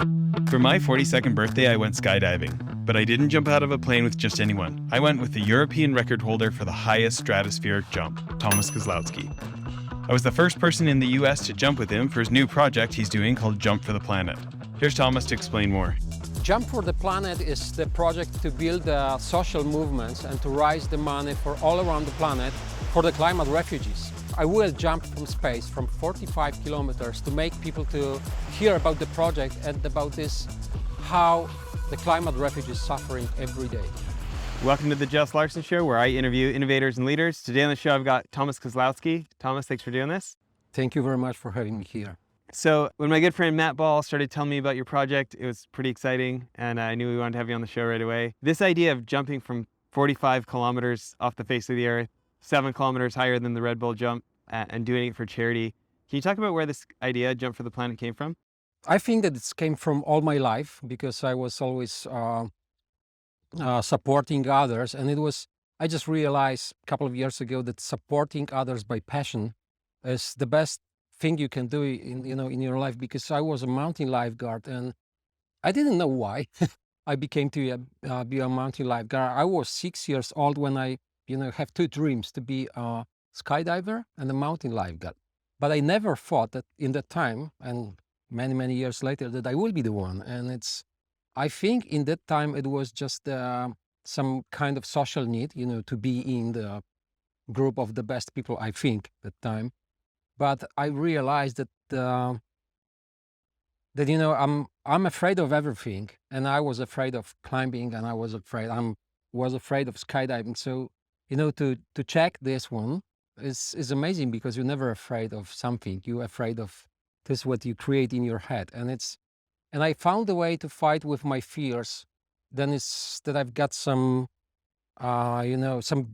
For my 42nd birthday, I went skydiving, but I didn't jump out of a plane with just anyone. I went with the European record holder for the highest stratospheric jump, Thomas Kozlowski. I was the first person in the US to jump with him for his new project he's doing called Jump for the Planet. Here's Thomas to explain more. Jump for the Planet is the project to build social movements and to raise the money for all around the planet for the climate refugees. I will jump from space from 45 kilometers to make people to hear about the project and about this, how the climate refugees suffering every day. Welcome to the Jess Larsen Show, where I interview innovators and leaders. Today on the show, I've got Thomas Kozlowski. Thomas, thanks for doing this. Thank you very much for having me here. So when my good friend Matt Ball started telling me about your project, it was pretty exciting, and I knew we wanted to have you on the show right away. This idea of jumping from 45 kilometers off the face of the earth, 7 kilometers higher than the Red Bull jump, and doing it for charity. Can you talk about where this idea, Jump for the Planet, came from? I think that it came from all my life because I was always supporting others, and I just realized a couple of years ago that supporting others by passion is the best thing you can do in your life, because I was a mountain lifeguard and I didn't know why I became to be a mountain lifeguard. I was 6 years old when I have two dreams, to be a skydiver and a mountain lifeguard. But I never thought that in that time, and many years later, that I will be the one. And I think in that time it was just some kind of social need, to be in the group of the best people, I think, that time. But I realized that I'm afraid of everything, and I was afraid of climbing, and I was afraid of skydiving. So to check this one is amazing, because you're never afraid of something. You're afraid of this, what you create in your head, and I found a way to fight with my fears. Then it's that I've got some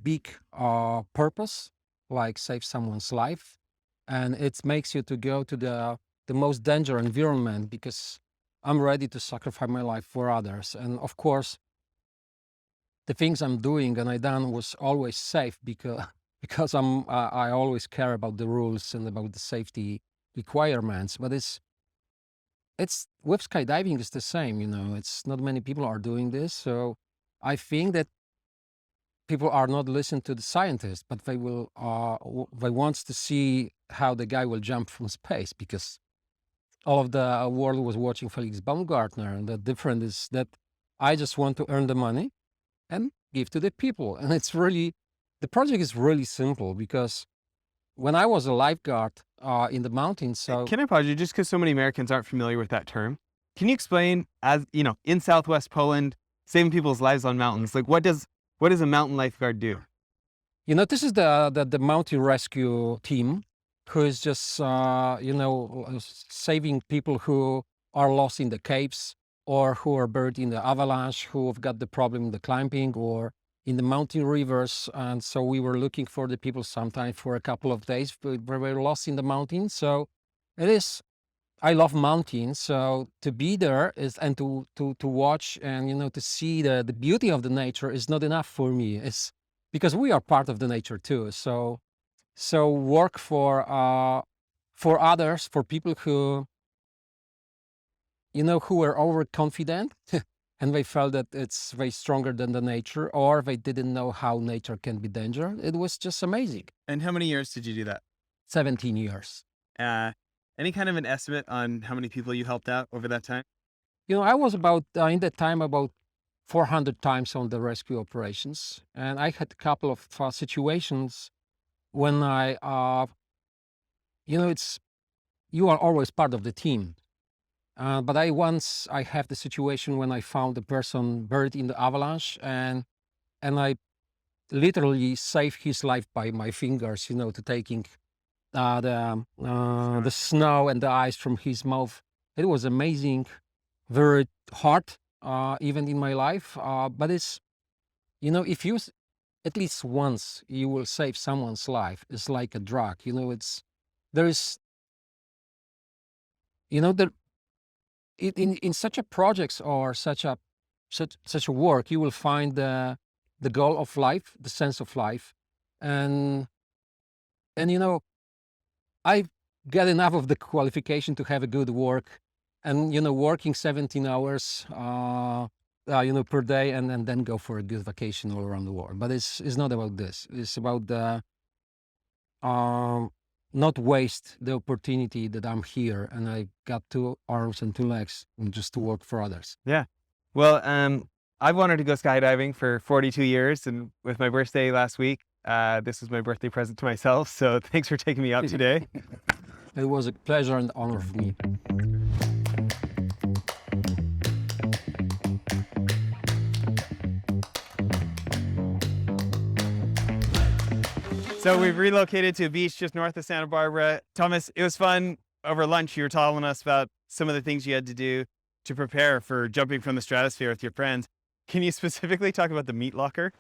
big purpose, like save someone's life. And it makes you to go to the most dangerous environment, because I'm ready to sacrifice my life for others. And of course, the things I'm doing and I done was always safe, because I always care about the rules and about the safety requirements. But it's with skydiving, it's the same. It's not many people are doing this, so I think that people are not listening to the scientists, but they want to see how the guy will jump from space, because all of the world was watching Felix Baumgartner, and the difference is that I just want to earn the money and give to the people. And the project is really simple, because when I was a lifeguard in the mountains, Can I pause you, just because so many Americans aren't familiar with that term? Can you explain, as in Southwest Poland, saving people's lives on mountains, like what does a mountain lifeguard do? This is the mountain rescue team, who is just, saving people who are lost in the caves, or who are buried in the avalanche, who have got the problem in the climbing or in the mountain rivers. And so we were looking for the people sometimes for a couple of days. We were lost in the mountains. So I love mountains. So to be there and to watch and, to see the beauty of the nature is not enough for me. It's because we are part of the nature too. So work for others, for people who were overconfident and they felt that it's way stronger than the nature, or they didn't know how nature can be dangerous. It was just amazing. And how many years did you do that? 17 years. Any kind of an estimate on how many people you helped out over that time? I was in that time about 400 times on the rescue operations. And I had a couple of situations when you are always part of the team. But I have the situation when I found a person buried in the avalanche, and I literally saved his life by my fingers, to taking the snow and the ice from his mouth. It was amazing, very hard, even in my life. But it's, if you at least once you will save someone's life, it's like a drug. In such a projects or such a work, you will find the goal of life, the sense of life, and I get enough of the qualification to have a good work, and working 17 hours per day, and then go for a good vacation all around the world. But it's not about this. It's about the not waste the opportunity that I'm here and I got 2 arms and 2 legs and just to work for others. Yeah. Well, I've wanted to go skydiving for 42 years, and with my birthday last week, this was my birthday present to myself. So thanks for taking me out today. It was a pleasure and honor for me. So we've relocated to a beach just north of Santa Barbara. Thomas, it was fun. Over lunch, you were telling us about some of the things you had to do to prepare for jumping from the stratosphere with your friends. Can you specifically talk about the meat locker?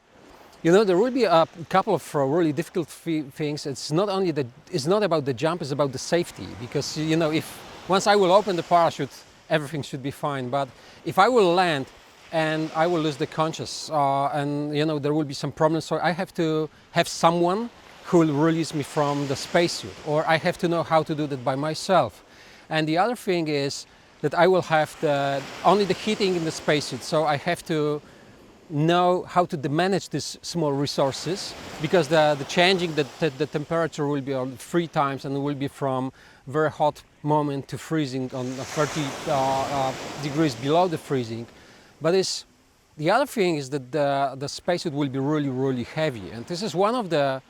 There will be a couple of really difficult things. It's not about the jump, it's about the safety. Because, if once I will open the parachute, everything should be fine. But if I will land and I will lose the conscious, and, there will be some problems, so I have to have someone who will release me from the spacesuit, or I have to know how to do that by myself. And the other thing is that I will have only the heating in the spacesuit, so I have to know how to manage these small resources, because the changing the temperature will be on 3 times, and it will be from very hot moment to freezing on 30 degrees below the freezing. But the other thing is that the spacesuit will be really, really heavy, and this is one of the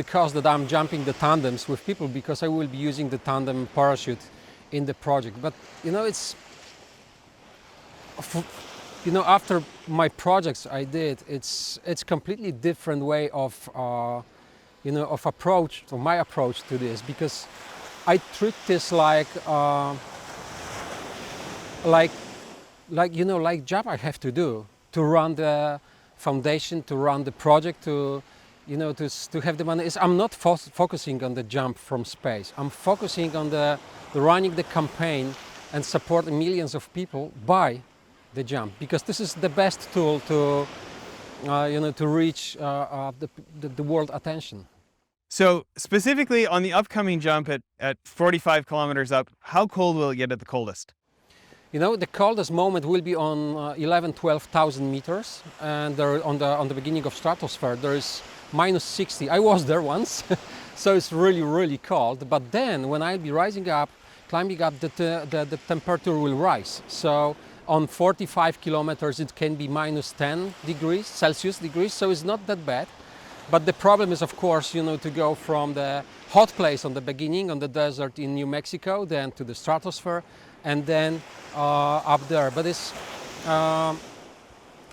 cause that I'm jumping the tandems with people, because I will be using the tandem parachute in the project. But it's after my projects I did, it's completely different way of approach, or my approach to this, because I treat this like job I have to do to run the foundation, to run the project, to have the money. I'm not focusing on the jump from space. I'm focusing on the running the campaign and supporting millions of people by the jump, because this is the best tool to reach the world attention. So specifically on the upcoming jump at 45 kilometers up, how cold will it get at the coldest? The coldest moment will be on 12,000 meters, and there on the beginning of stratosphere there is minus 60. I was there once, so it's really, really cold. But then when I'll be climbing up, the temperature will rise. So on 45 kilometers it can be minus 10 degrees Celsius, so it's not that bad. But the problem is, of course, to go from the hot place on the beginning, on the desert in New Mexico, then to the stratosphere, and then up there. But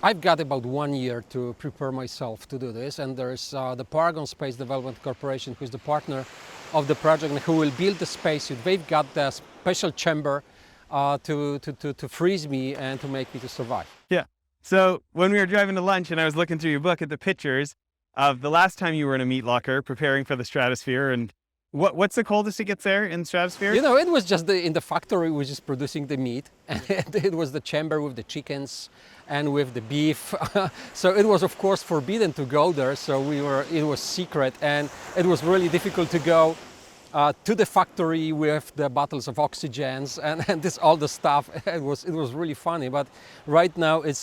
I've got about 1 year to prepare myself to do this, and there's the Paragon Space Development Corporation, who's the partner of the project and who will build the spacesuit. They've got the special chamber to freeze me and to make me to survive. Yeah. So when we were driving to lunch and I was looking through your book at the pictures of the last time you were in a meat locker preparing for the stratosphere, and what's the coldest it gets there in the stratosphere? It was just in the factory, which is producing the meat, and it was the chamber with the chickens and with the beef. So it was, of course, forbidden to go there. So it was secret, and it was really difficult to go to the factory with the bottles of oxygens and this all the stuff. It was really funny. But right now it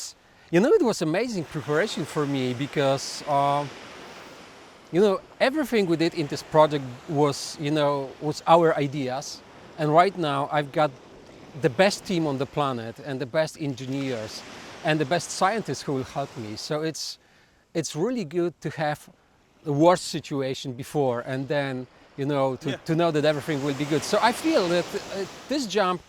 was amazing preparation for me, because everything we did in this project was our ideas. And right now I've got the best team on the planet and the best engineers and the best scientists who will help me. So it's really good to have the worst situation before, and then to know that everything will be good. So I feel that this jump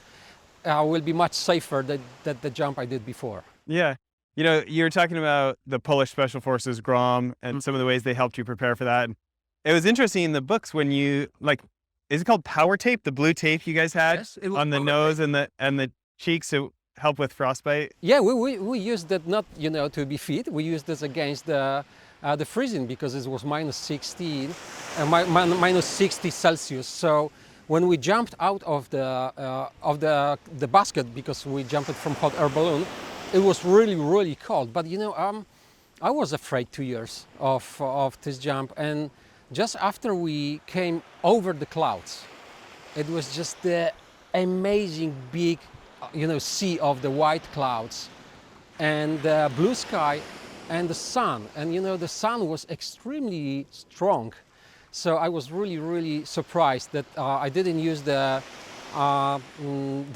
will be much safer than the jump I did before. Yeah. You were talking about the Polish Special Forces, GROM, and some of the ways they helped you prepare for that. And it was interesting in the books when you, is it called power tape? The blue tape you guys had on the nose and the cheeks to help with frostbite? Yeah, we used that not, to be fit. We used this against the freezing, because it was minus 16, minus 60 Celsius. So when we jumped out of the basket, because we jumped from hot air balloon, it was really, really cold. But I was afraid 2 years of this jump, and just after we came over the clouds, it was just the amazing big sea of the white clouds and the blue sky and the sun. And the sun was extremely strong. So I was really, really surprised that I didn't use the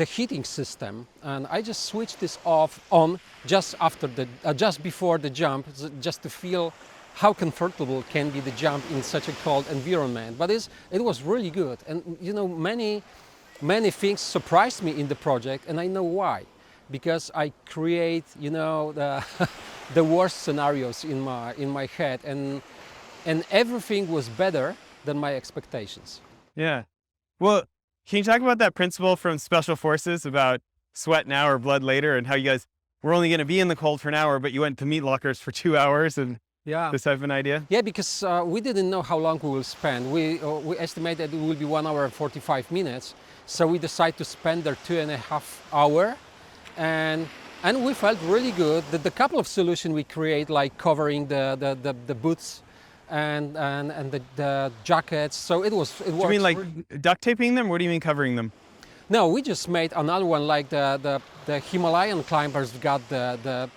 heating system, and I just switched this on just before the jump, just to feel how comfortable can be the jump in such a cold environment. But it was really good, and many things surprised me in the project, and I know why, because I create the the worst scenarios in my head, and everything was better than my expectations. Yeah. Well, can you talk about that principle from Special Forces about sweat now or blood later, and how you guys were only going to be in the cold for an hour, but you went to meat lockers for 2 hours, and this type of an idea? Yeah, because we didn't know how long we will spend. We estimated it will be 1 hour and 45 minutes. So we decided to spend there 2.5 hours. And we felt really good that the couple of solutions we create, like covering the boots and the jackets. So it works. Do you mean like duct taping them? What do you mean covering them? No, we just made another one, like the Himalayan climbers got the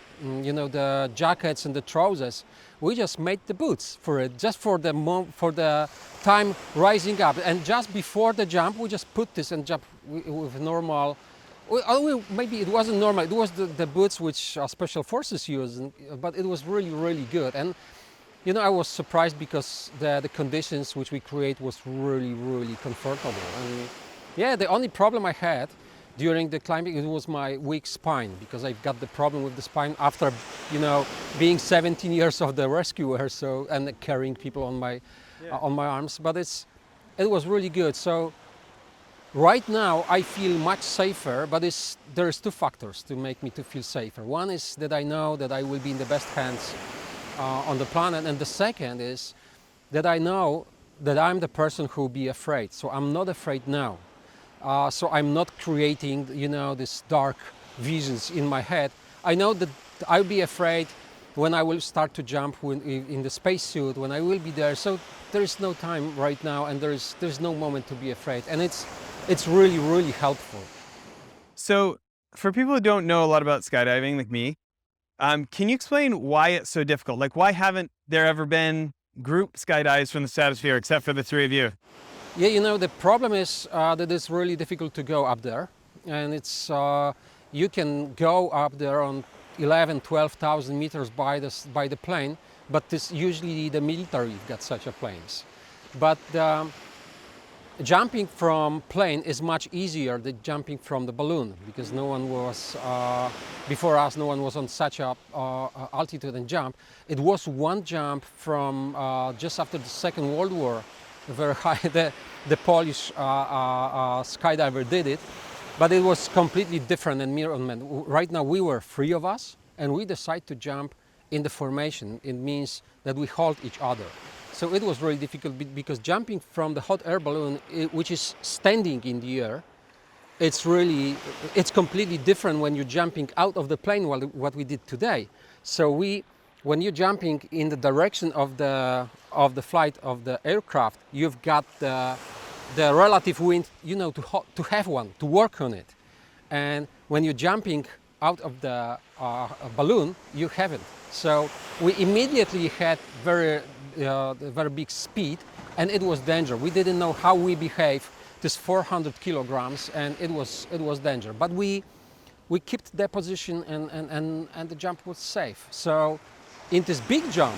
jackets and the trousers. We just made the boots for it, just for the time rising up. And just before the jump, we just put this and jump with normal. Maybe it wasn't normal. It was the boots which Special Forces use, but it was really, really good. And I was surprised because the conditions which we create was really, really comfortable. And yeah, the only problem I had during the climbing, it was my weak spine, because I've got the problem with the spine after, being 17 years of the rescuer, and carrying people on my arms. But it was really good. So right now I feel much safer, but there's two factors to make me to feel safer. One is that I know that I will be in the best hands on the planet, and the second is that I know that I'm the person who will be afraid. So I'm not afraid now. So I'm not creating, these dark visions in my head. I know that I'll be afraid when I will start to jump in the spacesuit, when I will be there. So there is no time right now, and there's no moment to be afraid. And it's really, really helpful. So for people who don't know a lot about skydiving, like me, can you explain why it's so difficult? Like, why haven't there ever been group skydives from the stratosphere except for the three of you? Yeah, the problem is that it's really difficult to go up there, and you can go up there on 12,000 meters by the plane, but this usually the military got such a planes. But jumping from plane is much easier than jumping from the balloon, because no one was before us. No one was on such a altitude and jump. It was one jump from just after the Second World War. Very high. The Polish skydiver did it, but it was completely different environment. Right now we were three of us, and we decided to jump in the formation. It means that we hold each other. So it was really difficult, because jumping from the hot air balloon, which is standing in the air, it's completely different when you're jumping out of the plane, what we did today. So when you're jumping in the direction of the flight of the aircraft, you've got the relative wind, to have one, to work on it. And when you're jumping out of the balloon, you haven't. So we immediately had very big speed, and it was danger. We didn't know how we behave, this 400 kilograms, and it was danger. But we kept that position, and the jump was safe. So in this big jump,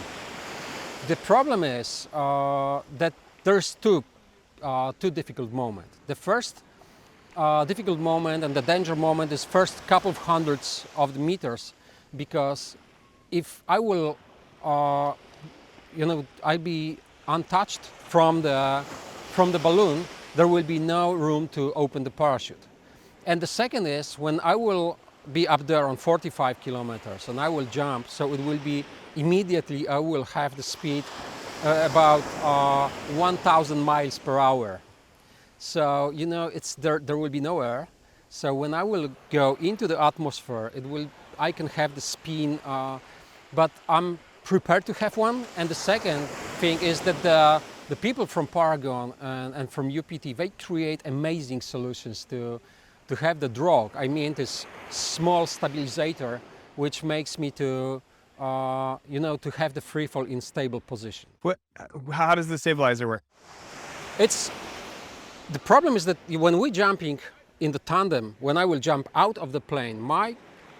the problem is that there's two difficult moments. The first difficult moment and the danger moment is first couple of hundreds of the meters, because if I will, I'll be untouched from the balloon, there will be no room to open the parachute. And the second is when I will be up there on 45 kilometers and I will jump, so it will be immediately I will have the speed about 1,000 miles per hour. So there will be no air. So when I will go into the atmosphere, I can have the spin, but I'm prepared to have one. And the second thing is that the people from Paragon and from UPT, they create amazing solutions to to have the drag. I mean this small stabilizer which makes me to to have the free fall in stable position. How does the stabilizer work? It's the problem is that when we're jumping in the tandem, when I will jump out of the plane,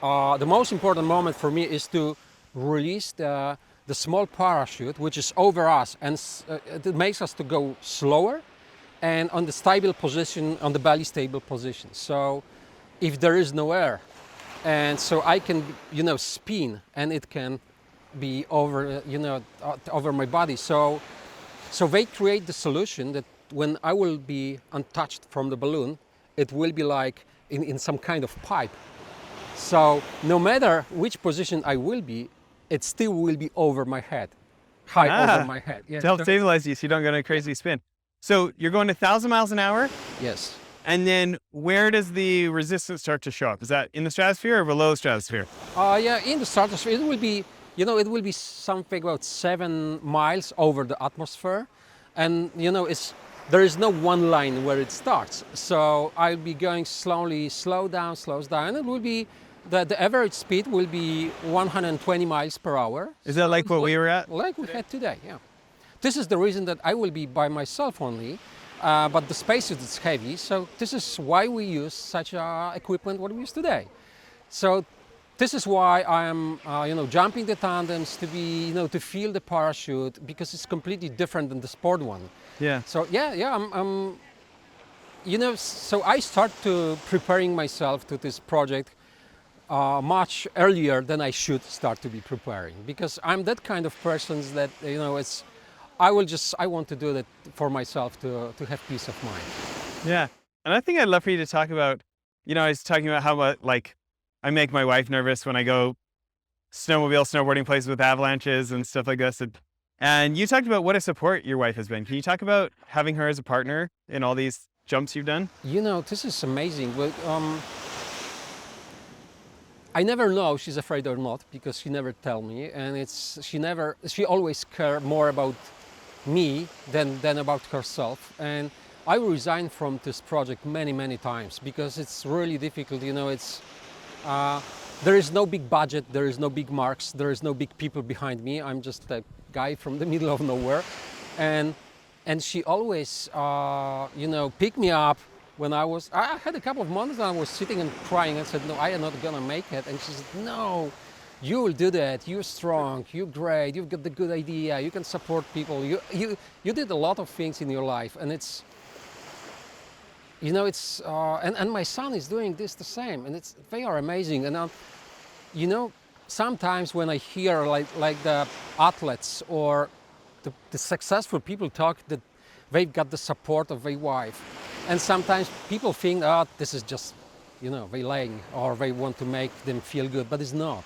the most important moment for me is to release the small parachute which is over us, and it makes us to go slower and on the stable position, on the belly stable position. So if there is no air, and so I can spin, and it can be over over my body. So they create the solution that when I will be untouched from the balloon, it will be like in some kind of pipe. So no matter which position I will be, it still will be over my head, high over my head. To help stabilize you so you don't go in a crazy spin. So you're going 1,000 miles an hour? Yes. And then where does the resistance start to show up? Is that in the stratosphere or below stratosphere? Yeah, in the stratosphere, it will be, it will be something about 7 miles over the atmosphere. And, there is no one line where it starts. So I'll be going slowly, slows down. And it will be, the average speed will be 120 miles per hour. Is that like what we were at? Like we had today, yeah. This is the reason that I will be by myself only. But the spacesuit is heavy, so this is why we use such equipment what we use today. So this is why I am, jumping the tandems to be, to feel the parachute, because it's completely different than the sport one. Yeah. So I'm so I start to preparing myself to this project much earlier than I should start to be preparing, because I'm that kind of person that I want to do that for myself to have peace of mind. Yeah. And I think I'd love for you to talk about, I was talking about how I make my wife nervous when I go snowboarding places with avalanches and stuff like this. And you talked about what a support your wife has been. Can you talk about having her as a partner in all these jumps you've done? This is amazing. I never know if she's afraid or not, because she never tell me, and she always care more about me than about herself. And I resigned from this project many times because it's really difficult. There is no big budget, there is no big marks, there is no big people behind me. I'm just a guy from the middle of nowhere, and she always picked me up when I had a couple of months and I was sitting and crying and said, no, I am not gonna make it. And she said, no, you will do that. You're strong. You're great. You've got the good idea. You can support people. You did a lot of things in your life, and and my son is doing this the same, and they are amazing. And sometimes when I hear like the athletes or the successful people talk that they've got the support of their wife, and sometimes people think, oh, this is just they lying, or they want to make them feel good, but it's not.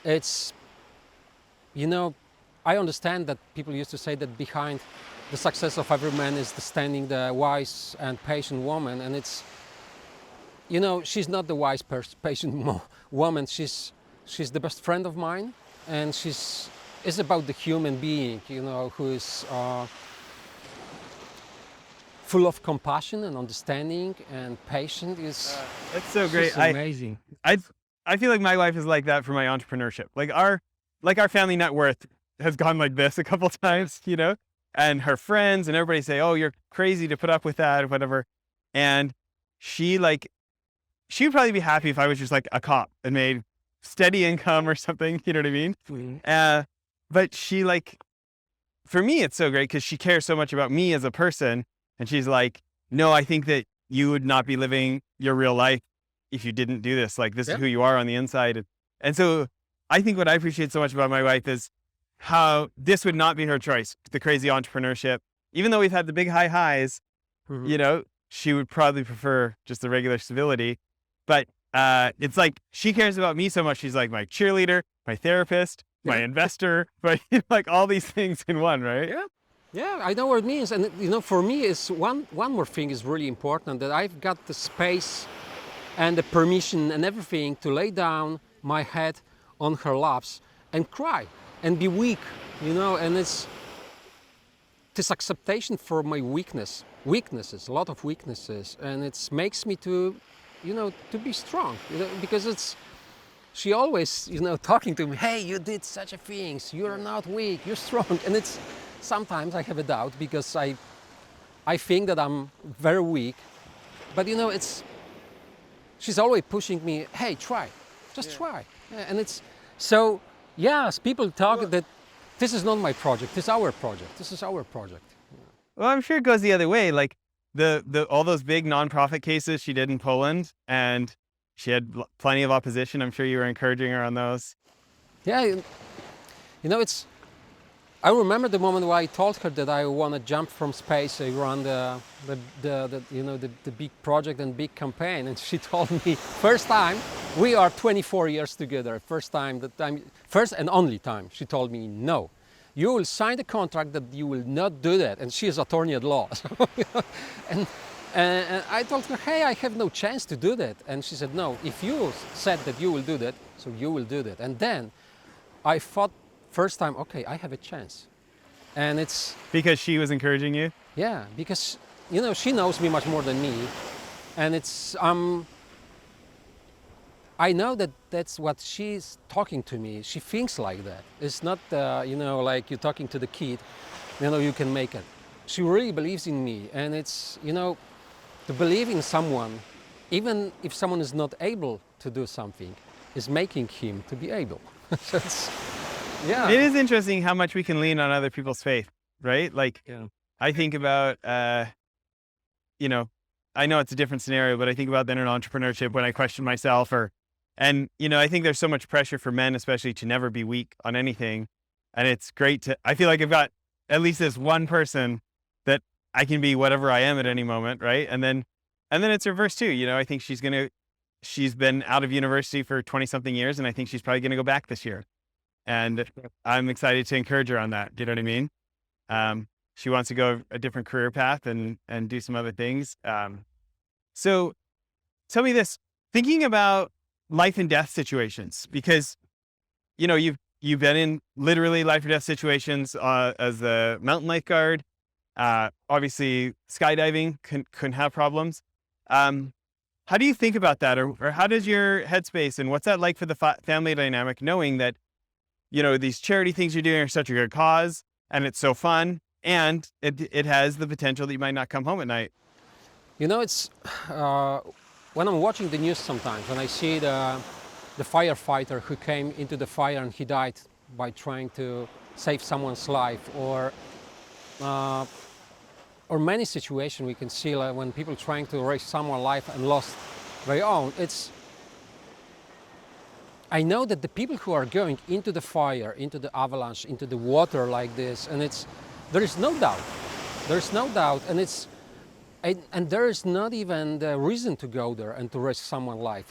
It's I understand that people used to say that behind the success of every man is the wise and patient woman, and she's not the wise, patient woman. She's the best friend of mine, and it's about the human being, who is full of compassion and understanding and patient. That's so great. Amazing. I feel like my wife is like that for my entrepreneurship. Like our family net worth has gone like this a couple times, and her friends and everybody say, oh, you're crazy to put up with that or whatever. And she'd probably be happy if I was just like a cop and made steady income or something, you know what I mean? Mm-hmm. But she for me, it's so great because she cares so much about me as a person. And she's like, no, I think that you would not be living your real life if you didn't do this. Like, this is who you are on the inside. And so I think what I appreciate so much about my wife is how this would not be her choice, the crazy entrepreneurship. Even though we've had the big high highs, Mm-hmm. She would probably prefer just the regular stability. But it's like she cares about me so much. She's like my cheerleader, my therapist, my investor, but like all these things in one, right? Yeah. Yeah, I know what it means. And for me, is one more thing is really important, that I've got the space and the permission and everything to lay down my head on her laps and cry and be weak, and this acceptation for my weaknesses, a lot of weaknesses, and it makes me to, to be strong, because she always, talking to me, hey, you did such a things, you're not weak, you're strong, and sometimes I have a doubt because I think that I'm very weak, but she's always pushing me, hey, try, just try, and so, yes, people talk that this is not my project, this is our project. Well, I'm sure it goes the other way. Like all those big nonprofit cases she did in Poland, and she had plenty of opposition. I'm sure you were encouraging her on those. Yeah, I remember the moment where I told her that I want to jump from space around the big project and big campaign, and she told me, first time, we are 24 years together, first and only time, she told me, no, you will sign the contract that you will not do that, and she is attorney at law. and I told her, hey, I have no chance to do that, and she said, no, if you said that you will do that, so you will do that. And then I thought, first time, okay, I have a chance. And it's because she was encouraging you? Yeah, because she knows me much more than me, and I know that that's what she's talking to me. She thinks like that. It's not like you're talking to the kid, you can make it. She really believes in me, and it's to believe in someone, even if someone is not able to do something, is making him to be able. So yeah. It is interesting how much we can lean on other people's faith, right? Like, Yeah. I think about, I know it's a different scenario, but I think about then in entrepreneurship when I question myself and I think there's so much pressure for men, especially, to never be weak on anything. And it's great I feel like I've got at least this one person that I can be whatever I am at any moment, right? And then it's reversed too. I think she's been out of university for 20 something years, and I think she's probably going to go back this year. And I'm excited to encourage her on that. Do you know what I mean? She wants to go a different career path and do some other things. So tell me this, thinking about life and death situations, because, you've been in literally life or death situations as a mountain lifeguard. Obviously skydiving can have problems. How do you think about that? Or how does your headspace, and what's that like for the family dynamic, knowing that these charity things you're doing are such a good cause, and it's so fun, and it has the potential that you might not come home at night? It's when I'm watching the news sometimes, when I see the firefighter who came into the fire and he died by trying to save someone's life, or many situations we can see, like when people trying to raise someone's life and lost their own. I know that the people who are going into the fire, into the avalanche, into the water like this, and there is no doubt, and there is not even the reason to go there and to risk someone's life.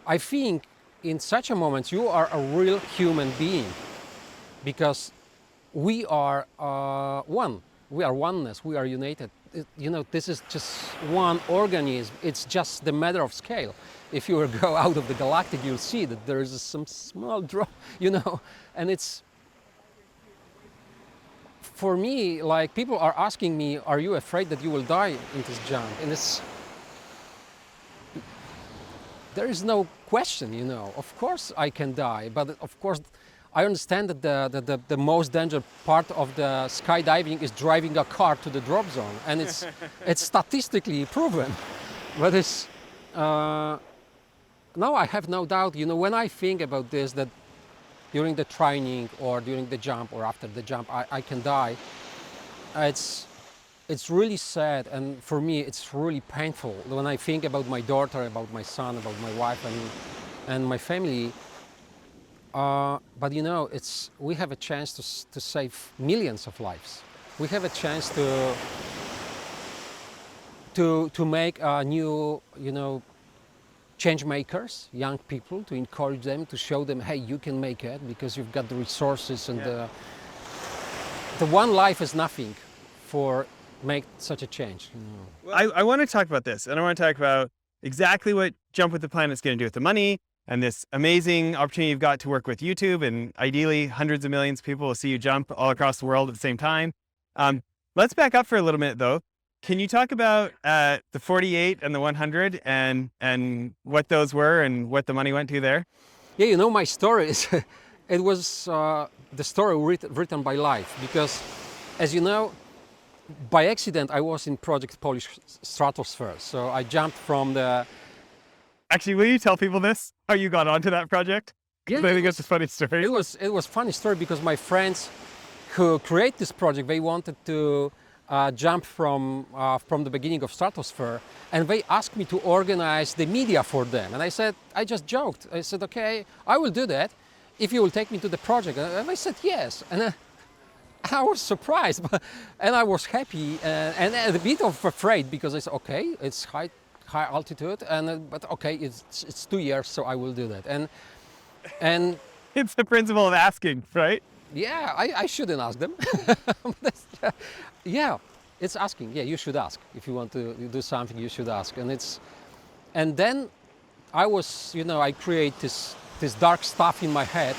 I think in such a moment you are a real human being, because we are one. We are oneness. We are united. This is just one organism. It's just the matter of scale. If you go out of the galactic, you'll see that there is some small drop, and it's, for me, like, people are asking me, are you afraid that you will die in this jump? And there is no question, of course I can die, but of course I understand that the most dangerous part of the skydiving is driving a car to the drop zone, and it's statistically proven. But now I have no doubt, when I think about this, that during the training or during the jump or after the jump I can die, it's really sad, and for me it's really painful when I think about my daughter, about my son, about my wife and my family. But we have a chance to save millions of lives. We have a chance to make new, change makers, young people, to encourage them, to show them, hey, you can make it because you've got the resources, and the one life is nothing for make such a change. Well, I want to talk about this, and I want to talk about exactly what Jump with the Planet is going to do with the money, and this amazing opportunity you've got to work with YouTube, and ideally hundreds of millions of people will see you jump all across the world at the same time. Let's back up for a little minute though. Can you talk about the 48 and the 100 and what those were and what the money went to there? Yeah, you know, my story is, it was the story written by life, because as you know, by accident, I was in Project Polish Stratosphere. So I jumped from the... Actually, will you tell people this? How you got onto that project? Yeah, I think it's a funny story. It was funny story because my friends who create this project, they wanted to jump from the beginning of Stratosphere, and they asked me to organize the media for them. And I said, I just joked. I said, okay, I will do that if you will take me to the project. And they said yes. And I was surprised, and I was happy and a bit of afraid, because I said, okay, it's high altitude, and but okay, it's 2 years, so I will do that. And It's the principle of asking, right? yeah, I shouldn't ask them. Yeah, it's asking. Yeah, you should ask if you want to do something. You should ask, and then I was, you know, I create this dark stuff in my head,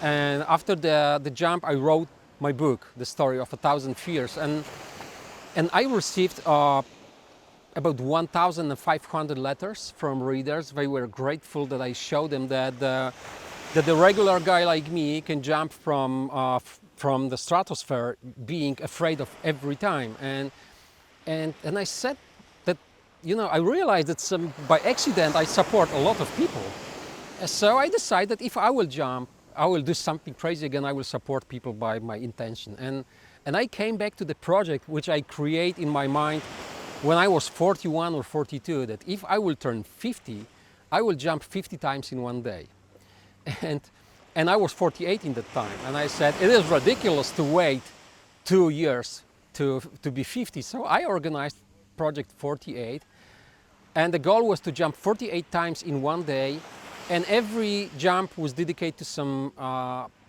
and after the jump, I wrote my book, The Story of 1,000 Fears, and I received about 1,500 letters from readers. They were grateful that I showed them that the regular guy like me can jump from the stratosphere, being afraid of every time. And I said that, you know, I realized that by accident I support a lot of people. So I decided if I will jump, I will do something crazy again. I will support people by my intention. And I came back to the project which I create in my mind when I was 41 or 42, that if I will turn 50, I will jump 50 times in one day. And I was 48 in that time. And I said, it is ridiculous to wait 2 years to be 50. So I organized Project 48. And the goal was to jump 48 times in one day. And every jump was dedicated to some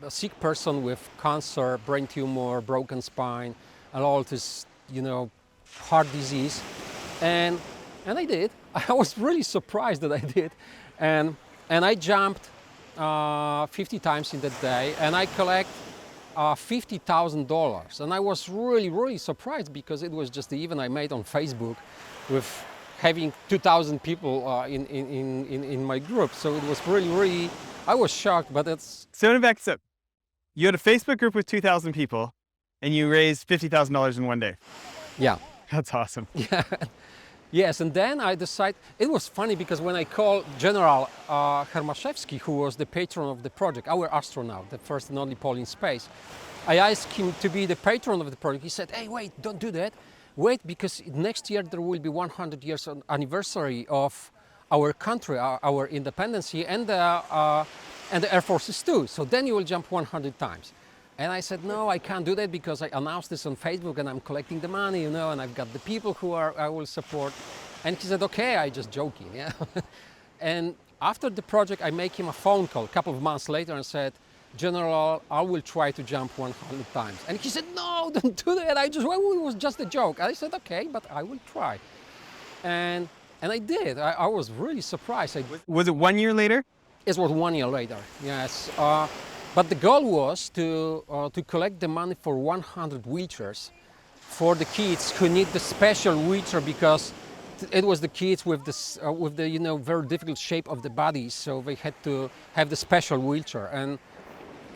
sick person with cancer, brain tumor, broken spine, and all this, you know, heart disease. And I did. I was really surprised that I did. And I jumped 50 times in that day, and I collect $50,000. And I was really, really surprised, because it was just the event I made on Facebook with having 2,000 people in my group. So it was really, really, I was shocked, but it's... So to back up, you had a Facebook group with 2,000 people and you raised $50,000 in one day. Yeah. That's awesome. Yeah. Yes, and then I decided, it was funny because when I called General Hermaszewski, who was the patron of the project, our astronaut, the first and only Pole in space, I asked him to be the patron of the project. He said, hey, wait, don't do that. Wait, because next year there will be 100 years anniversary of our country, our independence, and the Air Forces too. So then you will jump 100 times. And I said, no, I can't do that, because I announced this on Facebook and I'm collecting the money, you know, and I've got the people who I will support. And he said, okay, I just joking, yeah. And after the project, I make him a phone call a couple of months later and said, General, I will try to jump 100 times. And he said, no, don't do that. Well, it was just a joke. I said, okay, but I will try. And I did. I was really surprised. Was it 1 year later? It was 1 year later, yes. But the goal was to collect the money for 100 wheelchairs for the kids who need the special wheelchair, because it was the kids with the you know, very difficult shape of the body, so they had to have the special wheelchair.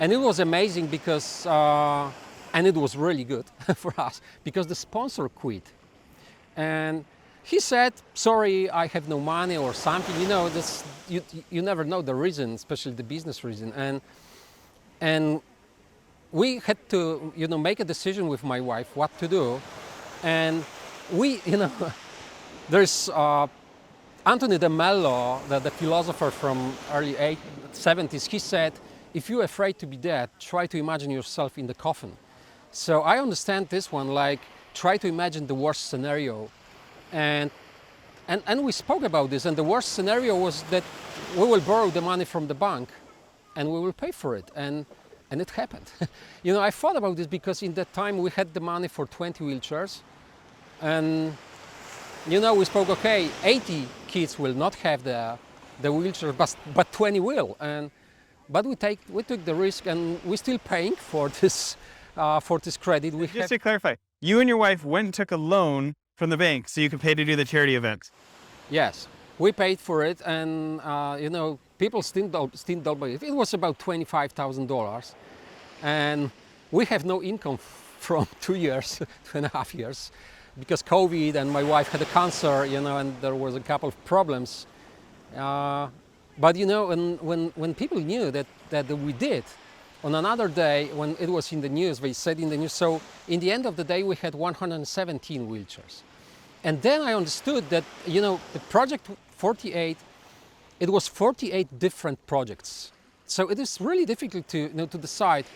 And it was amazing because, and it was really good for us, because the sponsor quit. And he said, sorry, I have no money or something. You know, this, you never know the reason, especially the business reason. And we had to, you know, make a decision with my wife what to do. And we, you know, there's Anthony de Mello, the philosopher from early 70s, he said, if you're afraid to be dead, try to imagine yourself in the coffin. So I understand this one, like, try to imagine the worst scenario. And we spoke about this, and the worst scenario was that we will borrow the money from the bank and we will pay for it. And it happened. You know, I thought about this because in that time we had the money for 20 wheelchairs. And, you know, we spoke, okay, 80 kids will not have the wheelchair, but 20 will. But we took the risk, and we're still paying for this for this credit. Just to clarify, you and your wife went and took a loan from the bank so you could pay to do the charity event. Yes, we paid for it, and you know, people still don't believe. It was about $25,000, and we have no income from 2 years, 2.5 years, because COVID, and my wife had a cancer, you know, and there was a couple of problems. But you know, when people knew that we did, on another day when it was in the news, they said in the news. So in the end of the day, we had 117 wheelchairs. And then I understood that, you know, the project 48, it was 48 different projects. So it is really difficult to, you know, to decide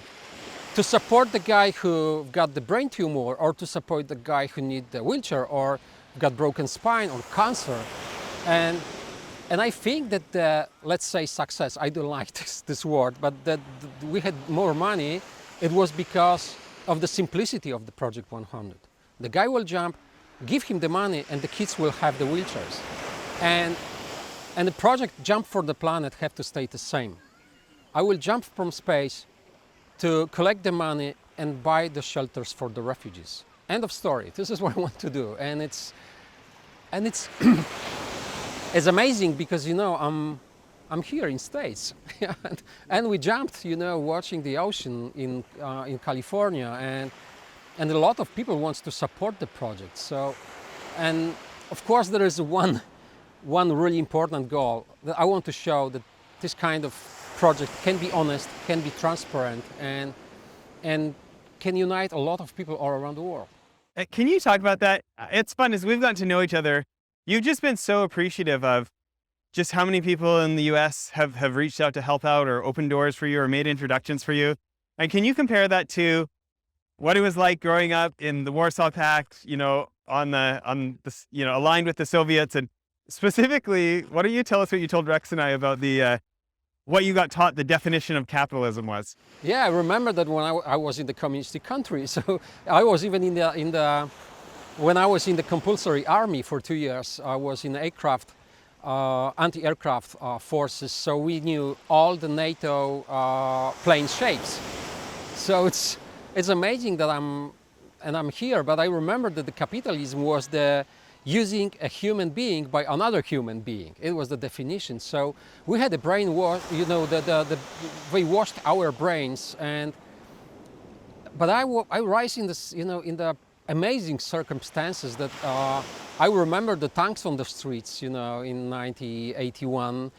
to support the guy who got the brain tumor, or to support the guy who needs the wheelchair, or got broken spine or cancer. And I think that the, let's say, success, I don't like this word, but that we had more money, it was because of the simplicity of the Project 100. The guy will jump, give him the money, and the kids will have the wheelchairs. And the project Jump for the Planet have to stay the same. I will jump from space to collect the money and buy the shelters for the refugees. End of story. This is what I want to do. And it's it's amazing because, you know, I'm here in States, and we jumped, you know, watching the ocean in California, and a lot of people wants to support the project. So, and of course there is one really important goal that I want to show, that this kind of project can be honest, can be transparent, and can unite a lot of people all around the world. Can you talk about that? It's fun as we've gotten to know each other. You've just been so appreciative of just how many people in the US have reached out to help out, or opened doors for you, or made introductions for you. And can you compare that to what it was like growing up in the Warsaw Pact, you know, on the you know, aligned with the Soviets? And specifically, why don't you tell us what you told Rex and I about the what you got taught the definition of capitalism was? Yeah, I remember that when I was in the communist country. So I was even in the when I was in the compulsory army for 2 years, I was in aircraft, anti-aircraft forces. So we knew all the NATO plane shapes. So it's amazing that I'm here. But I remember that the capitalism was the using a human being by another human being. It was the definition. So we had a brain wash, you know, they washed our brains. But I rise in this, you know, in the amazing circumstances that I remember the tanks on the streets, you know, in 1981.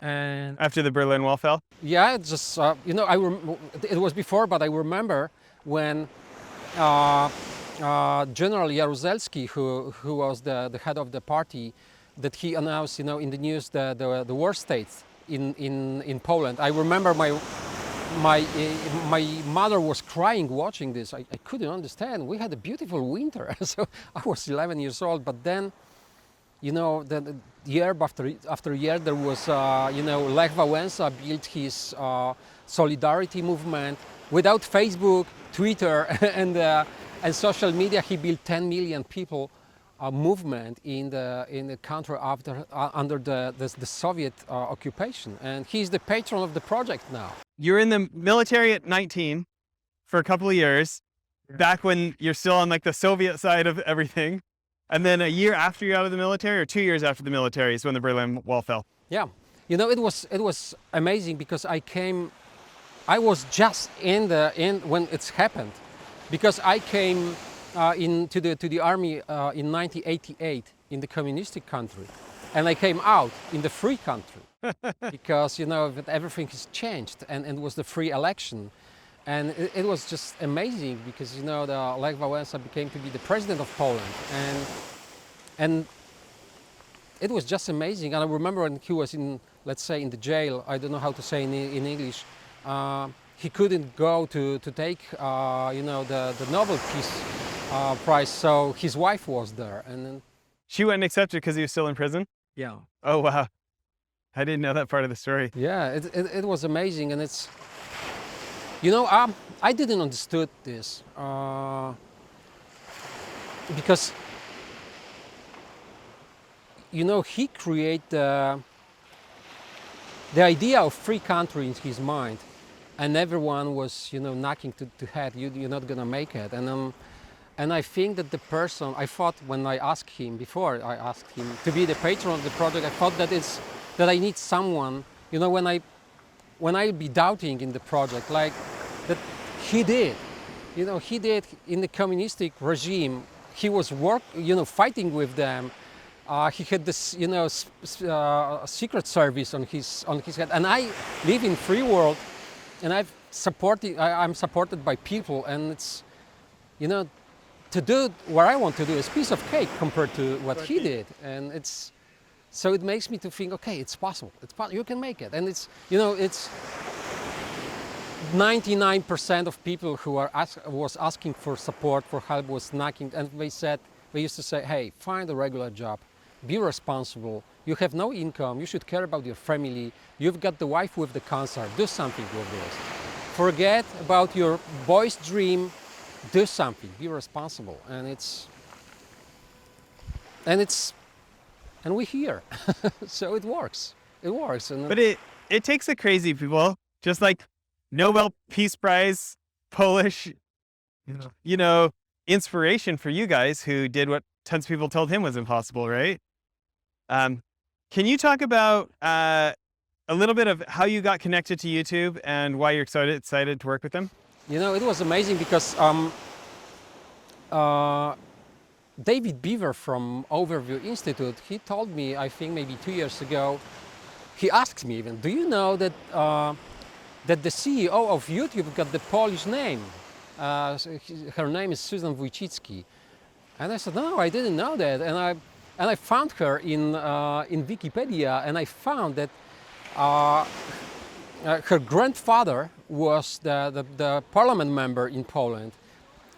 And After the Berlin Wall fell? yeah, it just, you know, it was before, but I remember when General Jaruzelski, who was the head of the party, that he announced, you know, in the news the war state in Poland. I remember my mother was crying watching this. I couldn't understand. We had a beautiful winter, so I was 11 years old. But then, you know, the year after year, there was, you know, Lech Wałęsa built his solidarity movement. Without Facebook, Twitter, and social media, he built 10 million people movement in the country under the Soviet occupation, and he's the patron of the project now. You're in the military at 19 for a couple of years, back when you're still on like the Soviet side of everything, and then a year after you're out of the military, or 2 years after the military, is when the Berlin Wall fell. Yeah, you know, it was amazing because I was just in when it's happened, because I came to the army in 1988 in the communistic country, and I came out in the free country because, you know, everything has changed, and it was the free election, and it was just amazing because, you know, Lech Wałęsa became to be the president of Poland, and it was just amazing. And I remember when he was in, let's say, in the jail. I don't know how to say in English. He couldn't go to take, you know, the Nobel Peace Prize, so his wife was there, and then She went and accepted because he was still in prison? yeah, Oh, wow. I didn't know that part of the story. yeah, it was amazing, and it's, you know, I didn't understood this because, you know, he created the idea of free country in his mind. and everyone was, knocking to head, you're not gonna make it. And I think that the person, I thought when I asked him, before I asked him to be the patron of the project, I thought that I need someone, when I be doubting in the project, like that he did. He did in the communistic regime. He was fighting with them. He had this, secret service on his head. And I live in free world, and I'm supported by people, and it's, to do what I want to do is piece of cake compared to what he did, and so it makes me to think, okay, it's possible. You can make it, and it's 99% of people who was asking for support, for help, was knocking, and they used to say, hey, find a regular job, be responsible. You have no income. You should care about your family. You've got the wife with the cancer. Do something with this. Forget about your boy's dream. Do something. Be responsible, and we're here. So it works. It works. But it takes the crazy people, just like Nobel Peace Prize, Polish, inspiration for you guys who did what tons of people told him was impossible, right? Can you talk about a little bit of how you got connected to YouTube and why you're excited to work with them? It was amazing because David Beaver from Overview Institute, he told me, I think maybe 2 years ago, he asked me even, do you know that that the CEO of YouTube got the Polish name? Her name is Susan Wojcicki. And I said, no, I didn't know that. And I found her in Wikipedia, and I found that her grandfather was the parliament member in Poland,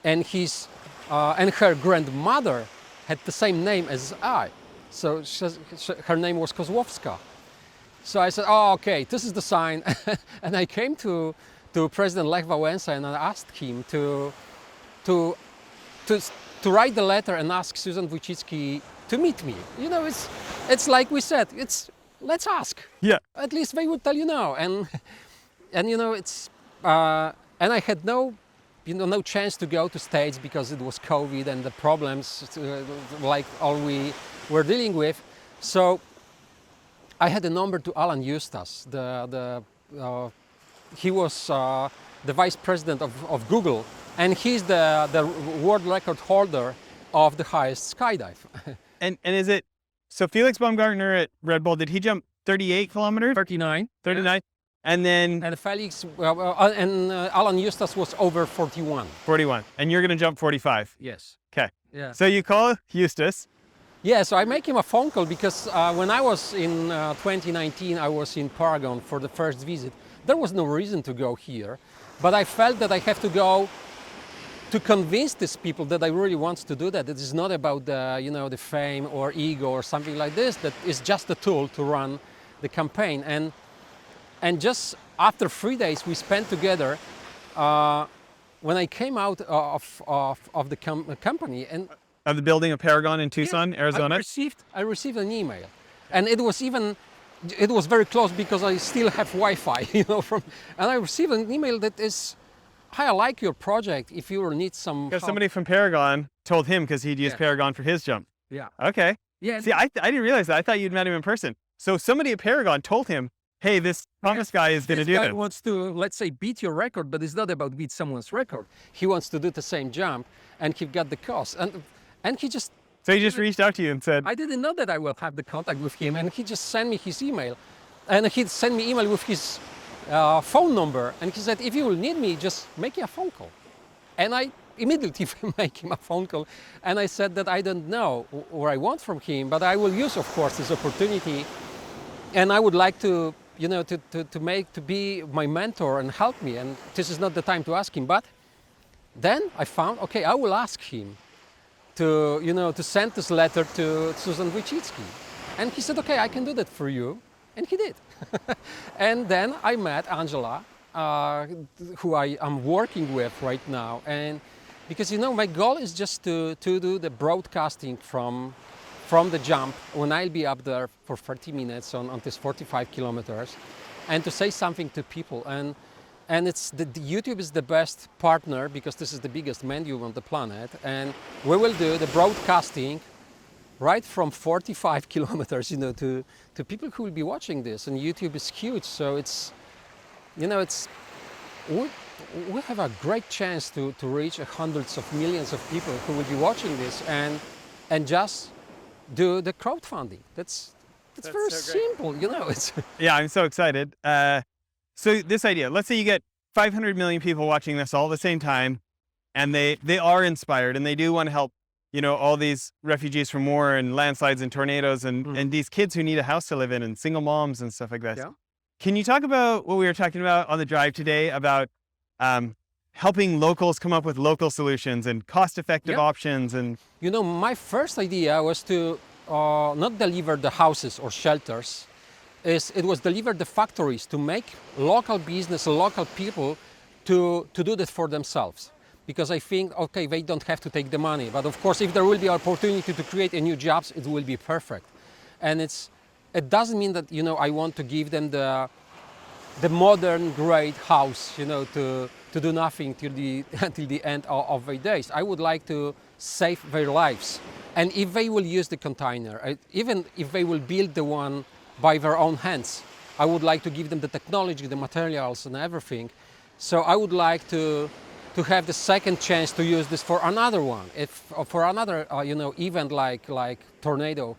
and her grandmother had the same name as I. So her name was Kozlowska. So I said, oh, okay, this is the sign. And I came to President Lech Wałęsa and I asked him to write the letter and ask Susan Wojcicki to meet me. It's like we said, let's ask. Yeah. At least they would tell you no. And I had no chance to go to States because it was COVID and the problems like all we were dealing with. So I had a number to Alan Eustace. He was the vice president of Google, and he's the world record holder of the highest skydive. And is it, so Felix Baumgartner at Red Bull, did he jump 38 kilometers? 39. 39? And then And Felix, Alan Eustace was over 41. 41. And you're going to jump 45. Yes. Okay. Yeah. So you call Eustace. Yeah, so I make him a phone call because when I was in 2019, I was in Paragon for the first visit. There was no reason to go here, but I felt that I have to go to convince these people that I really want to do that. It is not about the fame or ego or something like this. That is just a tool to run the campaign. And just after 3 days we spent together, when I came out of the company and Of the building of Paragon in Tucson, Arizona? I received an email, and it was very close because I still have Wi-Fi, and I received an email that is, hi, I like your project. If you need some Because help. somebody from Paragon told him because he'd used Paragon for his jump. Yeah. Okay. Yeah. See, I didn't realize that. I thought you'd met him in person. So somebody at Paragon told him, hey, this Thomas guy is going to do This guy this. wants to, let's say, beat your record, but it's not about beat someone's record. He wants to do the same jump, and he got the cost. And he just... So he just reached out to you and said, I didn't know that I will have the contact with him, and he just sent me his email. And he sent me email with his phone number, and he said, if you will need me, just make a phone call. And I immediately make him a phone call, and I said that I don't know what I want from him, but I will use, of course, this opportunity, and I would like to, to be my mentor and help me, and this is not the time to ask him. But then I found, okay, I will ask him to send this letter to Susan Wojcicki. And he said, okay, I can do that for you. And he did. And then I met Angela, who I am working with right now. And because, my goal is just to do the broadcasting from the jump when I'll be up there for 30 minutes on this 45 kilometers, and to say something to people. And And the YouTube is the best partner because this is the biggest menu on the planet, and we will do the broadcasting right from 45 kilometers, to people who will be watching this. And YouTube is huge, so it's we have a great chance to reach hundreds of millions of people who will be watching this and just do the crowdfunding. That's very so great. simple, It's Yeah, I'm so excited. So this idea, let's say you get 500 million people watching this all at the same time, and they are inspired and they do want to help, all these refugees from war and landslides and tornadoes and these kids who need a house to live in and single moms and stuff like this. Yeah. Can you talk about what we were talking about on the drive today about helping locals come up with local solutions and cost-effective options? And my first idea was to not deliver the houses or shelters. It was deliver the factories to make local business, local people to do this for themselves. Because I think, okay, they don't have to take the money, but of course, if there will be opportunity to create a new jobs, it will be perfect. And it doesn't mean that I want to give them the modern great house, to do nothing until the end of their days. I would like to save their lives, and if they will use the container, even if they will build the one by their own hands, I would like to give them the technology, the materials, and everything. So I would like to have the second chance to use this for another one, for another event like tornado.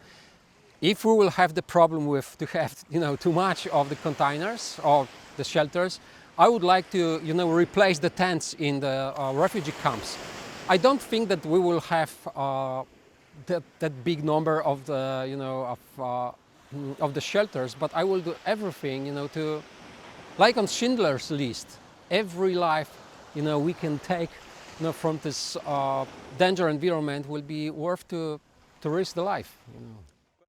If we will have the problem with to have too much of the containers or the shelters, I would like to replace the tents in the refugee camps. I don't think that we will have that big number of the of the shelters, but I will do everything to, like on Schindler's List, every life we can take from this danger environment will be worth to risk the life.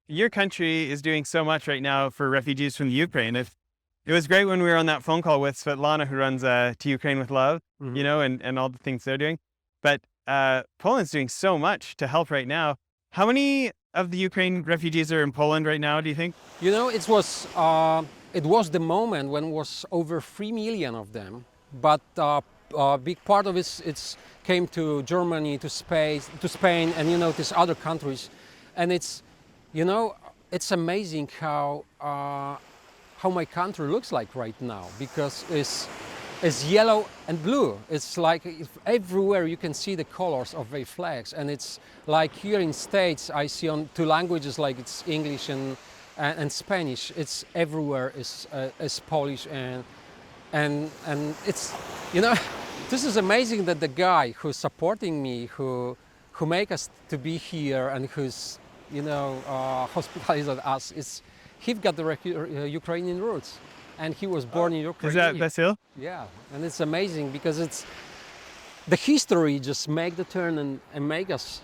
Your country is doing so much right now for refugees from the Ukraine. It was great when we were on that phone call with Svetlana, who runs To Ukraine with Love, and all the things they're doing. But Poland's doing so much to help right now. How many of the Ukraine refugees are in Poland right now, do you think? It was the moment when was over 3 million of them, but a big part of it came to Germany, to Spain, and these other countries, and it's amazing how my country looks like right now, because it's yellow and blue. It's like everywhere you can see the colors of the flags, and it's like here in States I see on 2 languages, like it's English and Spanish. It's everywhere is Polish and it's this is amazing that the guy who's supporting me, who make us to be here and who's hospitalized us, he's got the Ukrainian roots, and he was born in Ukraine. Is that Vasil? Yeah, and it's amazing because it's the history just make the turn and make us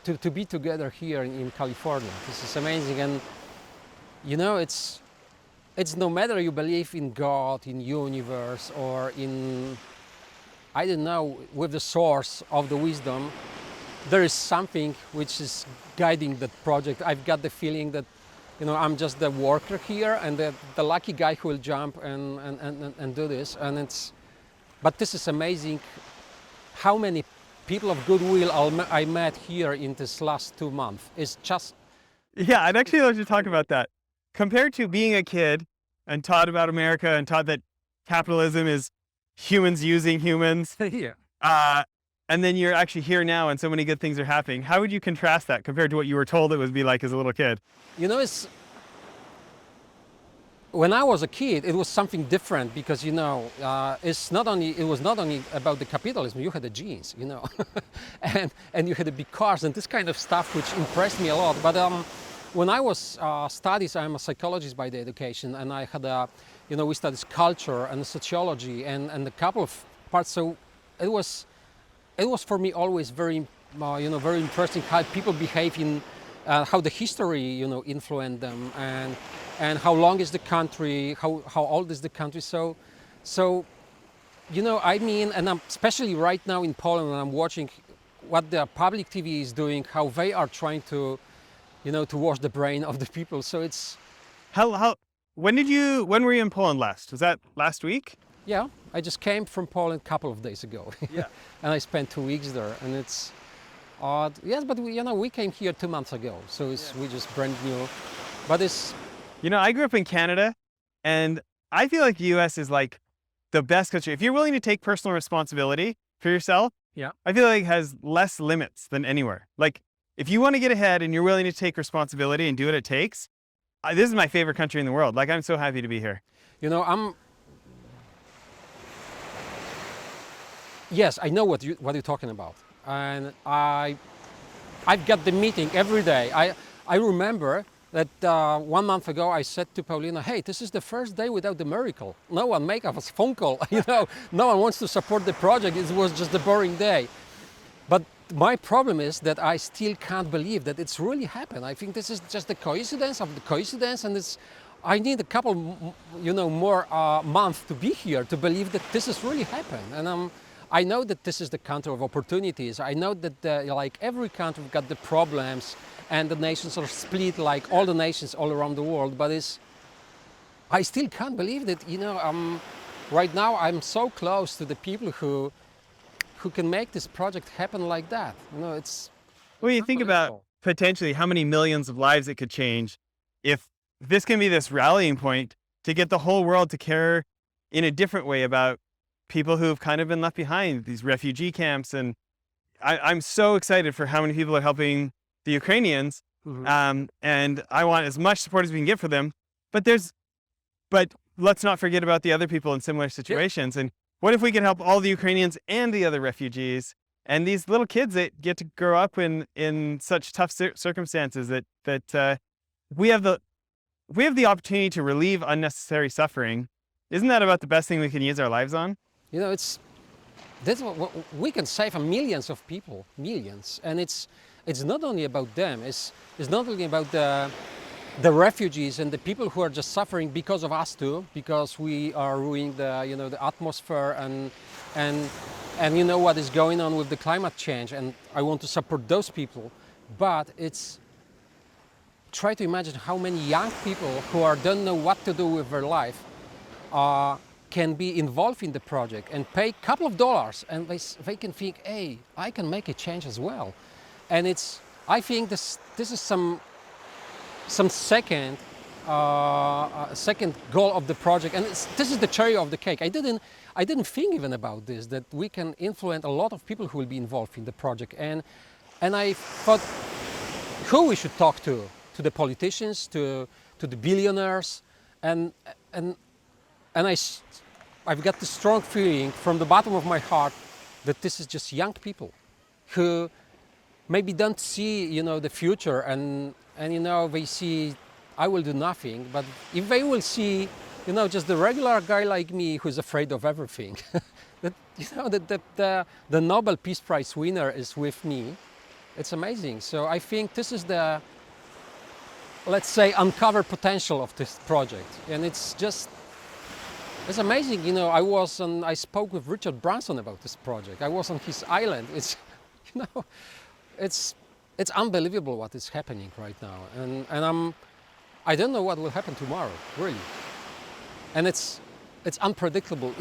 to be together here in California. This is amazing, and it's no matter you believe in God, in universe, or in, I don't know, with the source of the wisdom, there is something which is guiding that project. I've got the feeling that I'm just the worker here and the lucky guy who will jump and do this. But this is amazing how many people of goodwill I met here in this last 2 months. It's just... Yeah, I'd actually like to talk about that. Compared to being a kid and taught about America and taught that capitalism is humans using humans. Yeah. And then you're actually here now and so many good things are happening. How would you contrast that compared to what you were told it would be like as a little kid? When I was a kid, it was something different because, it was not only about the capitalism. You had the genes, and you had the big cars and this kind of stuff, which impressed me a lot. But when I was studies, I'm a psychologist by the education, and I had we studied culture and sociology and a couple of parts. So it was for me always very, very interesting how people behave in, how the history, influenced them, and how long is the country, how old is the country. So, and I'm especially right now in Poland when I'm watching what the public TV is doing, how they are trying to, to wash the brain of the people. So it's... When were you in Poland last? Was that last week? Yeah, I just came from Poland a couple of days ago. Yeah. And I spent 2 weeks there, and it's odd. Yes, but we came here 2 months ago, so we just brand new. But it's You know, I grew up in Canada, and I feel like the US is like the best country. If you're willing to take personal responsibility for yourself, Yeah. I feel like it has less limits than anywhere. Like, if you want to get ahead and you're willing to take responsibility and do what it takes, this is my favorite country in the world. Like, I'm so happy to be here. Yes, I know what you're talking about, and I've got the meeting every day. I remember that 1 month ago I said to Paulina, "Hey, this is the first day without the miracle. No one make us a phone call. No one wants to support the project. It was just a boring day." But my problem is that I still can't believe that it's really happened. I think this is just a coincidence of the coincidence, and I need a couple, more months to be here to believe that this has really happened. And I know that this is the country of opportunities. I know that like every country got the problems, and the nations are split like all the nations all around the world. But I still can't believe that. Right now I'm so close to the people who can make this project happen like that. It's Well, you think about unbelievable. potentially how many millions of lives it could change if this can be this rallying point to get the whole world to care in a different way about people who've kind of been left behind, these refugee camps. And I'm so excited for how many people are helping the Ukrainians. And I want as much support as we can get for them. But let's not forget about the other people in similar situations. And what if we can help all the Ukrainians and the other refugees and these little kids that get to grow up in such tough circumstances that we have the opportunity to relieve unnecessary suffering. Isn't that about the best thing we can use our lives on? That's what we can save millions of people, millions, and it's not only about them. It's not only about the refugees and the people who are just suffering because of us too, because we are ruining the atmosphere and what is going on with the climate change. And I want to support those people, but try to imagine how many young people who don't know what to do with their life can be involved in the project and pay a couple of dollars, and they can think, hey, I can make a change as well. And I think this is some second goal of the project, and this is the cherry of the cake. I didn't think even about this, that we can influence a lot of people who will be involved in the project. And I thought who we should talk to the politicians, to the billionaires, and I've got this strong feeling from the bottom of my heart that this is just young people who maybe don't see the future, and they see I will do nothing. But if they will see just the regular guy like me who's afraid of everything, that the Nobel Peace Prize winner is with me, it's amazing. So I think this is the, let's say, uncovered potential of this project, and it's amazing. I spoke with Richard Branson about this project. I was on his island. It's unbelievable what is happening right now, and I don't know what will happen tomorrow, really. And it's unpredictable.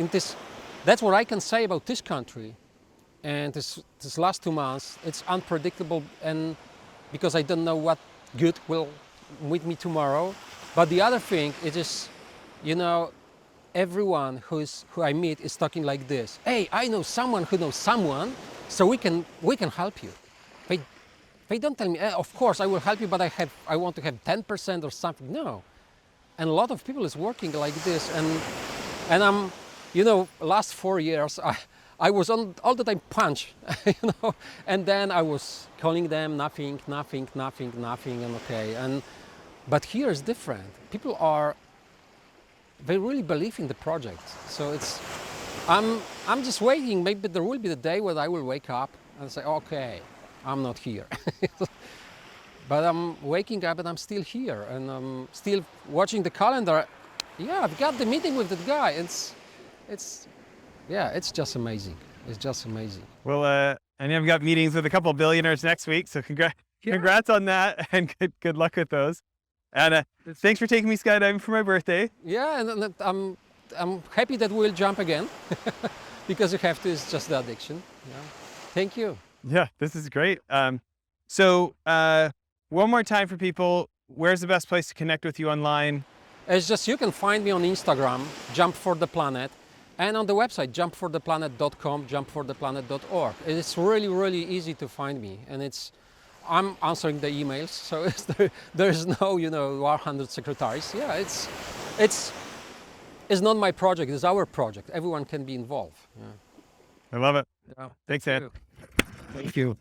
That's what I can say about this country. And this last 2 months, it's unpredictable, and because I don't know what good will meet me tomorrow. But the other thing is, everyone who I meet is talking like this. Hey, I know someone who knows someone, so we can help you. They don't tell me, of course I will help you, but I want to have 10% or something. No. And a lot of people is working like this, and I'm, last 4 years I was on all the time punch, and then I was calling them nothing, and okay. But here is different. People they really believe in the project. So I'm just waiting. Maybe there will be the day when I will wake up and say, okay, I'm not here. But I'm waking up and I'm still here, and I'm still watching the calendar. Yeah, I've got the meeting with that guy. It's just amazing. It's just amazing. Well, and I've got meetings with a couple of billionaires next week, so congrats on that, and good luck with those. And thanks for taking me skydiving for my birthday. Yeah, and I'm happy that we'll jump again because you have to. It's just the addiction. Yeah. Thank you. Yeah, this is great. So one more time for people, where's the best place to connect with you online? It's just you can find me on Instagram, Jump for the Planet, and on the website jumpfortheplanet.com, jumpfortheplanet.org. It's really, really easy to find me, and I'm answering the emails, so there's no 100 secretaries. Yeah, it's not my project; it's our project. Everyone can be involved. Yeah. I love it. Yeah. Thanks, Ed. Thank you.